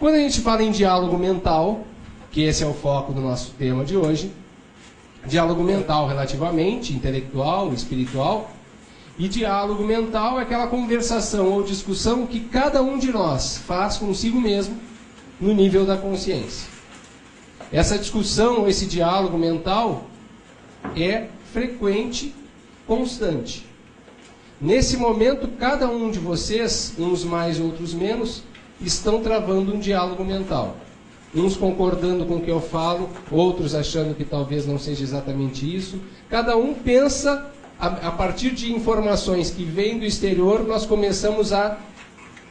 Quando a gente fala em diálogo mental, que esse é o foco do nosso tema de hoje, diálogo mental relativamente, intelectual, espiritual, e diálogo mental é aquela conversação ou discussão que cada um de nós faz consigo mesmo no nível da consciência. Essa discussão, esse diálogo mental é frequente, constante. Nesse momento, cada um de vocês, uns mais, outros menos, estão travando um diálogo mental. Uns concordando com o que eu falo, outros achando que talvez não seja exatamente isso. Cada um pensa, a partir de informações que vêm do exterior, nós começamos a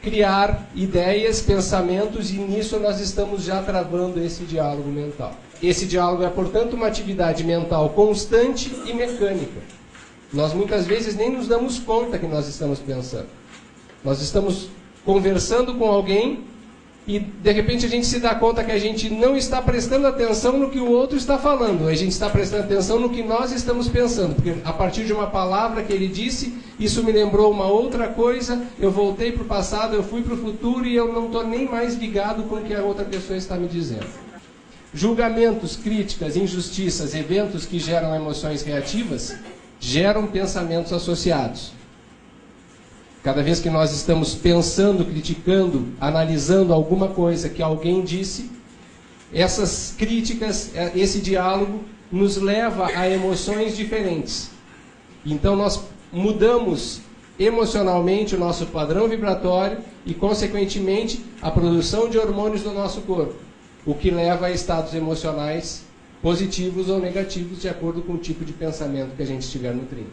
criar ideias, pensamentos, e nisso nós estamos já travando esse diálogo mental. Esse diálogo é, portanto, uma atividade mental constante e mecânica. Nós muitas vezes nem nos damos conta que nós estamos pensando. Nós estamos conversando com alguém e de repente a gente se dá conta que a gente não está prestando atenção no que o outro está falando. A gente está prestando atenção no que nós estamos pensando. Porque a partir de uma palavra que ele disse, isso me lembrou uma outra coisa, eu voltei para o passado, eu fui para o futuro e eu não estou nem mais ligado com o que a outra pessoa está me dizendo. Julgamentos, críticas, injustiças, eventos que geram emoções reativas, geram pensamentos associados. Cada vez que nós estamos pensando, criticando, analisando alguma coisa que alguém disse, essas críticas, esse diálogo, nos leva a emoções diferentes. Então nós mudamos emocionalmente o nosso padrão vibratório e, consequentemente, a produção de hormônios do nosso corpo, o que leva a estados emocionais positivos ou negativos, de acordo com o tipo de pensamento que a gente estiver nutrindo.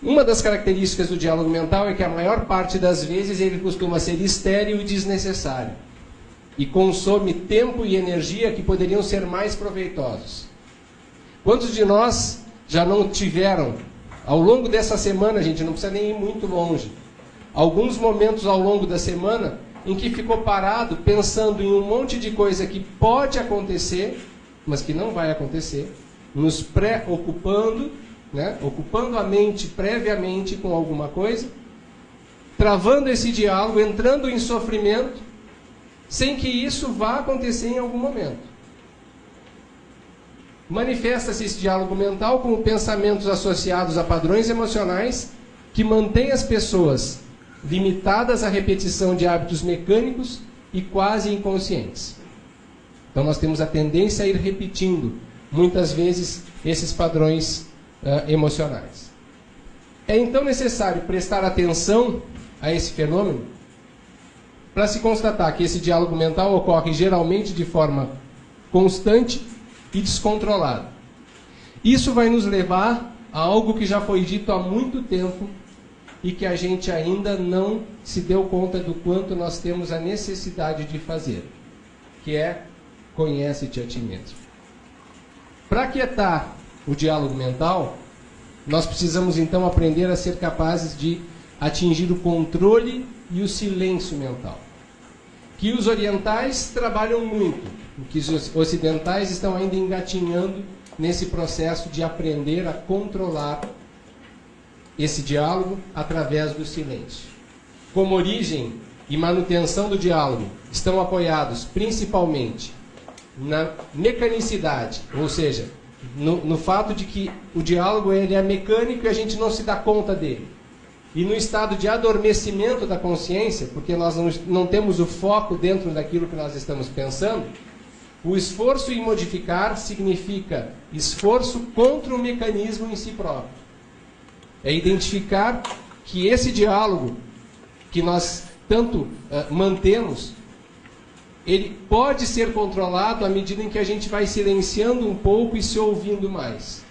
Uma das características do diálogo mental é que a maior parte das vezes ele costuma ser estéril e desnecessário. E consome tempo e energia que poderiam ser mais proveitosos. Quantos de nós já não tiveram, ao longo dessa semana, a gente não precisa nem ir muito longe, alguns momentos ao longo da semana em que ficou parado pensando em um monte de coisa que pode acontecer, mas que não vai acontecer, nos preocupando, ocupando a mente previamente com alguma coisa, travando esse diálogo, entrando em sofrimento, sem que isso vá acontecer em algum momento. Manifesta-se esse diálogo mental como pensamentos associados a padrões emocionais que mantêm as pessoas limitadas à repetição de hábitos mecânicos e quase inconscientes. Então nós temos a tendência a ir repetindo, muitas vezes, esses padrões emocionais. É então necessário prestar atenção a esse fenômeno para se constatar que esse diálogo mental ocorre geralmente de forma constante e descontrolada. Isso vai nos levar a algo que já foi dito há muito tempo e que a gente ainda não se deu conta do quanto nós temos a necessidade de fazer, que é conhece-te a ti mesmo. Para aquietar o diálogo mental, nós precisamos então aprender a ser capazes de atingir o controle e o silêncio mental. Que os orientais trabalham muito, que os ocidentais estão ainda engatinhando nesse processo de aprender a controlar esse diálogo através do silêncio. Como origem e manutenção do diálogo estão apoiados principalmente na mecanicidade, ou seja, no fato de que o diálogo ele é mecânico e a gente não se dá conta dele. E no estado de adormecimento da consciência, porque nós não temos o foco dentro daquilo que nós estamos pensando, o esforço em modificar significa esforço contra o mecanismo em si próprio. É identificar que esse diálogo que nós tanto mantemos, ele pode ser controlado à medida em que a gente vai silenciando um pouco e se ouvindo mais.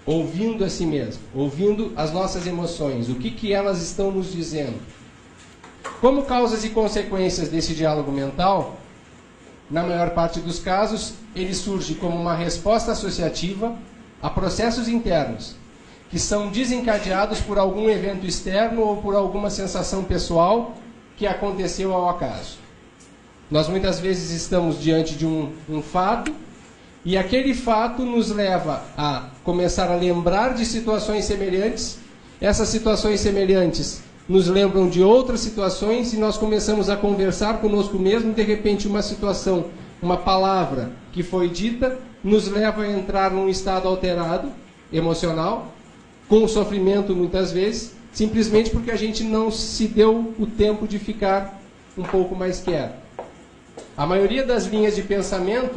Ouvindo a si mesmo, ouvindo as nossas emoções, o que elas estão nos dizendo. Como causas e consequências desse diálogo mental, na maior parte dos casos, ele surge como uma resposta associativa a processos internos, que são desencadeados por algum evento externo ou por alguma sensação pessoal que aconteceu ao acaso. Nós muitas vezes estamos diante de um fato, e aquele fato nos leva a começar a lembrar de situações semelhantes. Essas situações semelhantes nos lembram de outras situações e nós começamos a conversar conosco mesmo, de repente uma situação, uma palavra que foi dita, nos leva a entrar num estado alterado, emocional, com sofrimento muitas vezes, simplesmente porque a gente não se deu o tempo de ficar um pouco mais quieto. A maioria das linhas de pensamento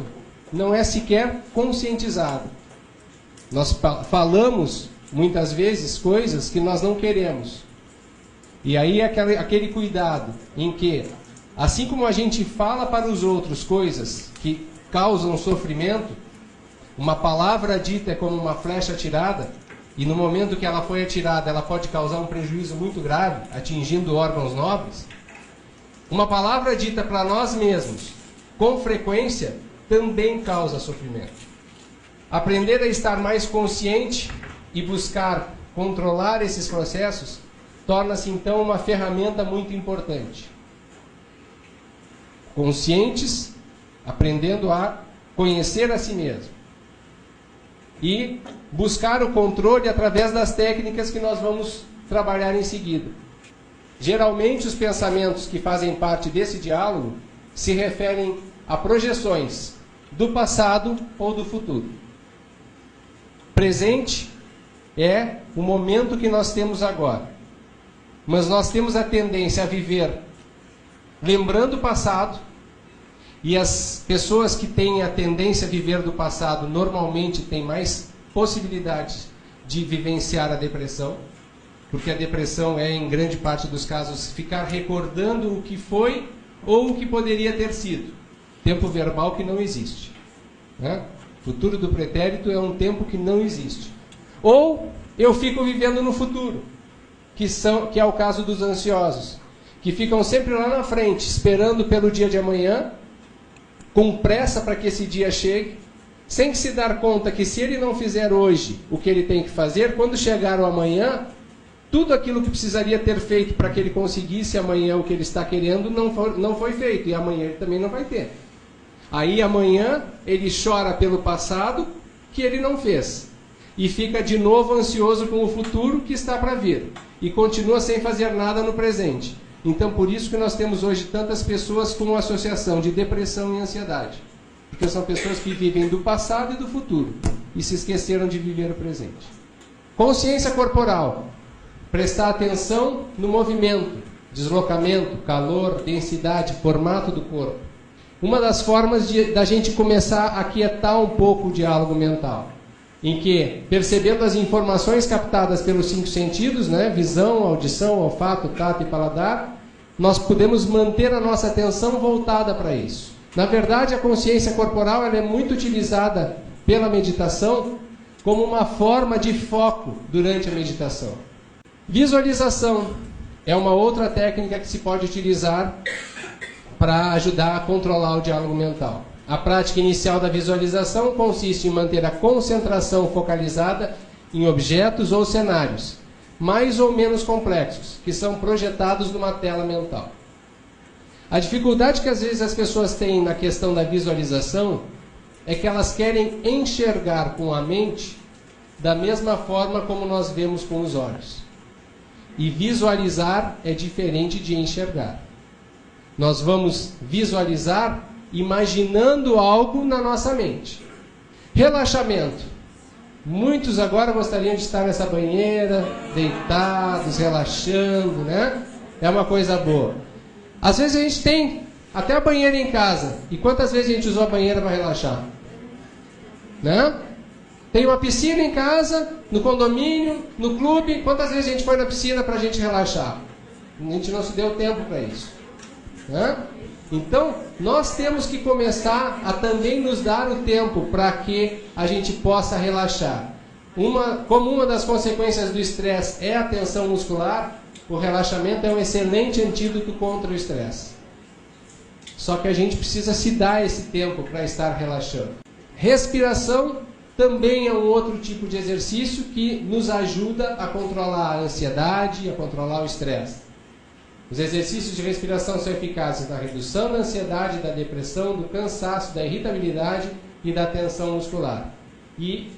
não é sequer conscientizada. Nós falamos muitas vezes coisas que nós não queremos. E aí é aquele cuidado em que, assim como a gente fala para os outros coisas que causam sofrimento, uma palavra dita é como uma flecha atirada, e no momento que ela foi atirada, ela pode causar um prejuízo muito grave, atingindo órgãos nobres. Uma palavra dita para nós mesmos, com frequência, também causa sofrimento. Aprender a estar mais consciente e buscar controlar esses processos torna-se então uma ferramenta muito importante. Conscientes, aprendendo a conhecer a si mesmo. E buscar o controle através das técnicas que nós vamos trabalhar em seguida. Geralmente os pensamentos que fazem parte desse diálogo se referem a projeções do passado ou do futuro. Presente é o momento que nós temos agora. Mas nós temos a tendência a viver lembrando o passado, e as pessoas que têm a tendência a viver do passado normalmente têm mais possibilidades de vivenciar a depressão, porque a depressão é, em grande parte dos casos, ficar recordando o que foi ou o que poderia ter sido. Tempo verbal que não existe. Né? Futuro do pretérito é um tempo que não existe. Ou eu fico vivendo no futuro, que é o caso dos ansiosos, que ficam sempre lá na frente, esperando pelo dia de amanhã, com pressa para que esse dia chegue, sem se dar conta que se ele não fizer hoje o que ele tem que fazer, quando chegar o amanhã, tudo aquilo que precisaria ter feito para que ele conseguisse amanhã o que ele está querendo não foi feito, e amanhã ele também não vai ter. Aí amanhã ele chora pelo passado que ele não fez, e fica de novo ansioso com o futuro que está para vir, e continua sem fazer nada no presente. Então por isso que nós temos hoje tantas pessoas com associação de depressão e ansiedade, porque são pessoas que vivem do passado e do futuro, e se esqueceram de viver o presente. Consciência corporal. Prestar atenção no movimento, deslocamento, calor, densidade, formato do corpo. Uma das formas da gente começar a aquietar um pouco o diálogo mental, em que, percebendo as informações captadas pelos 5 sentidos, né, visão, audição, olfato, tato e paladar, nós podemos manter a nossa atenção voltada para isso. Na verdade, a consciência corporal ela é muito utilizada pela meditação como uma forma de foco durante a meditação. Visualização é uma outra técnica que se pode utilizar para ajudar a controlar o diálogo mental. A prática inicial da visualização consiste em manter a concentração focalizada em objetos ou cenários, mais ou menos complexos, que são projetados numa tela mental. A dificuldade que às vezes as pessoas têm na questão da visualização é que elas querem enxergar com a mente da mesma forma como nós vemos com os olhos. E visualizar é diferente de enxergar. Nós vamos visualizar imaginando algo na nossa mente. Relaxamento. Muitos agora gostariam de estar nessa banheira, deitados, relaxando, né? É uma coisa boa. Às vezes a gente tem até a banheira em casa. E quantas vezes a gente usou a banheira para relaxar? Né? Tem uma piscina em casa, no condomínio, no clube. Quantas vezes a gente foi na piscina para a gente relaxar? A gente não se deu tempo para isso. Né? Então, nós temos que começar a também nos dar o tempo para que a gente possa relaxar. Como uma das consequências do estresse é a tensão muscular, o relaxamento é um excelente antídoto contra o estresse. Só que a gente precisa se dar esse tempo para estar relaxando. Respiração também é um outro tipo de exercício que nos ajuda a controlar a ansiedade, a controlar o estresse. Os exercícios de respiração são eficazes na redução da ansiedade, da depressão, do cansaço, da irritabilidade e da tensão muscular. E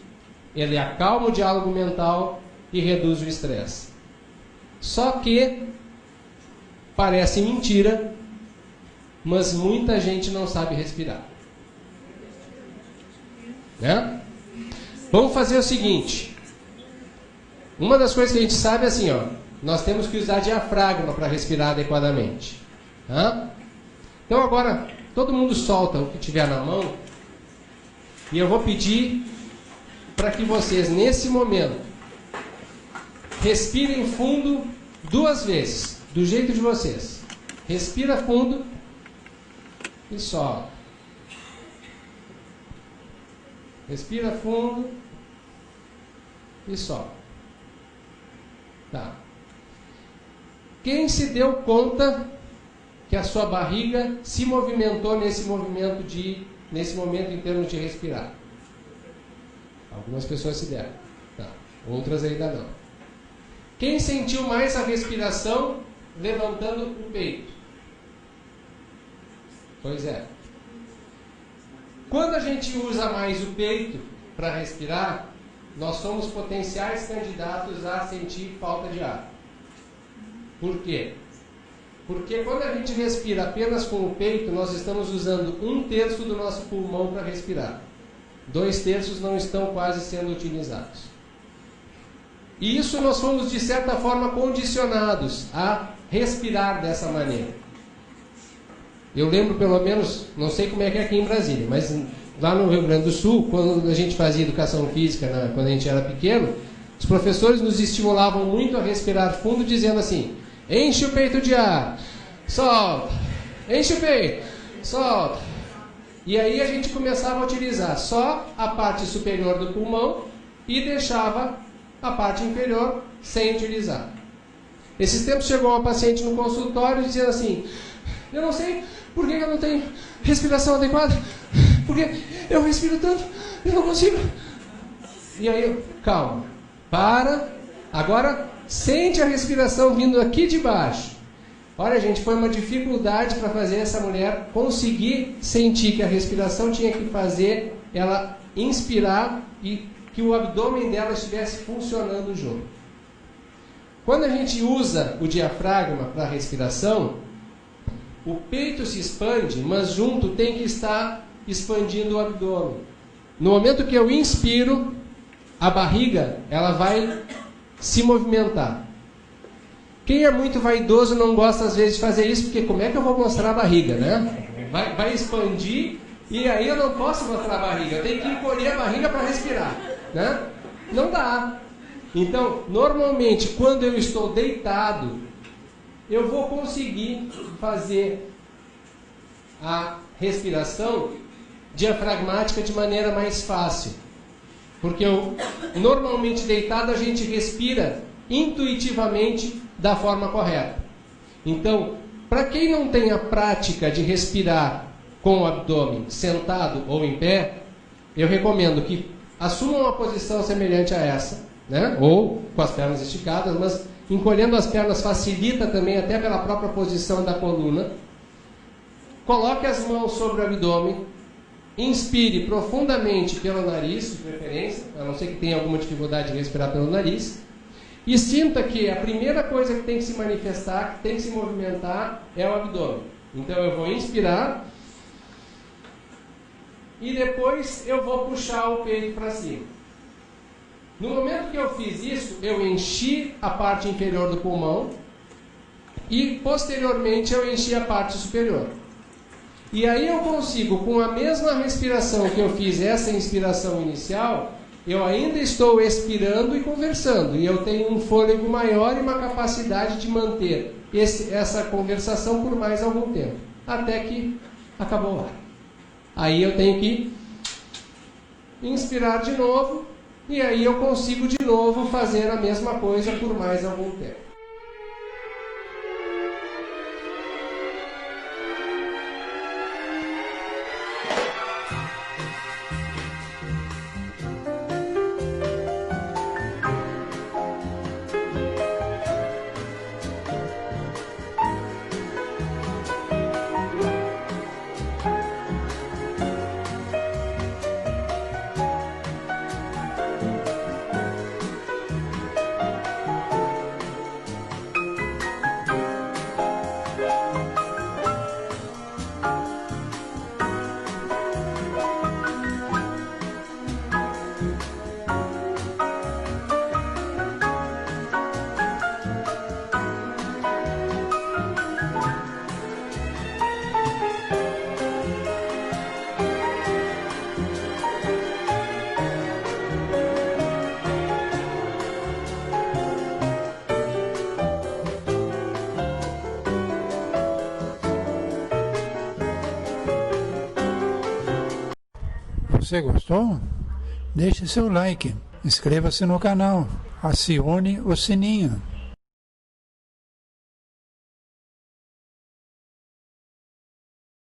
ele acalma o diálogo mental e reduz o estresse. Só que Parece mentira, mas muita gente não sabe respirar. Né? Vamos fazer o seguinte. Uma das coisas que a gente sabe é assim, ó, nós temos que usar diafragma para respirar adequadamente. Tá? Então agora, todo mundo solta o que tiver na mão. E eu vou pedir para que vocês, nesse momento, respirem fundo 2 vezes, do jeito de vocês. Respira fundo e solta. Respira fundo e solta. Tá. Quem se deu conta que a sua barriga se movimentou nesse momento em termos de respirar? Algumas pessoas se deram. Tá. Outras ainda não. Quem sentiu mais a respiração levantando o peito? Pois é. Quando a gente usa mais o peito para respirar, nós somos potenciais candidatos a sentir falta de ar. Por quê? Porque quando a gente respira apenas com o peito, nós estamos usando 1/3 do nosso pulmão para respirar. 2/3 não estão quase sendo utilizados. E isso nós fomos, de certa forma, condicionados a respirar dessa maneira. Eu lembro, pelo menos, não sei como é que é aqui em Brasília, mas lá no Rio Grande do Sul, quando a gente fazia educação física, quando a gente era pequeno, os professores nos estimulavam muito a respirar fundo, dizendo assim: enche o peito de ar, solta, enche o peito, solta. E aí a gente começava a utilizar só a parte superior do pulmão e deixava a parte inferior sem utilizar. Esses tempos chegou uma paciente no consultório dizendo assim: eu não sei por que eu não tenho respiração adequada, porque eu respiro tanto, eu não consigo. E aí, calma, para, agora sente a respiração vindo aqui de baixo. Olha, gente, foi uma dificuldade para fazer essa mulher conseguir sentir que a respiração tinha que fazer ela inspirar e que o abdômen dela estivesse funcionando junto. Quando a gente usa o diafragma para a respiração, o peito se expande, mas junto tem que estar expandindo o abdômen. No momento que eu inspiro, a barriga ela vai se movimentar. Quem é muito vaidoso não gosta às vezes de fazer isso, porque como é que eu vou mostrar a barriga, né? Vai expandir e aí eu não posso mostrar a barriga, eu tenho que encolher a barriga para respirar, né? Não dá. Então, normalmente, quando eu estou deitado, eu vou conseguir fazer a respiração diafragmática de maneira mais fácil. Porque normalmente deitado a gente respira intuitivamente da forma correta. Então, para quem não tem a prática de respirar com o abdômen sentado ou em pé, eu recomendo que assuma uma posição semelhante a essa, né? Ou com as pernas esticadas, mas encolhendo as pernas facilita também, até pela própria posição da coluna. Coloque as mãos sobre o abdômen, inspire profundamente pelo nariz, de preferência, a não ser que tenha alguma dificuldade de respirar pelo nariz, e sinta que a primeira coisa que tem que se manifestar, que tem que se movimentar, é o abdômen. Então eu vou inspirar e depois eu vou puxar o peito para cima. No momento que eu fiz isso, eu enchi a parte inferior do pulmão e posteriormente eu enchi a parte superior. E aí eu consigo, com a mesma respiração que eu fiz, essa inspiração inicial, eu ainda estou expirando e conversando. E eu tenho um fôlego maior e uma capacidade de manter essa conversação por mais algum tempo. Até que acabou o ar. Aí eu tenho que inspirar de novo. E aí eu consigo de novo fazer a mesma coisa por mais algum tempo. você gostou, deixe seu like, inscreva-se no canal, acione o sininho.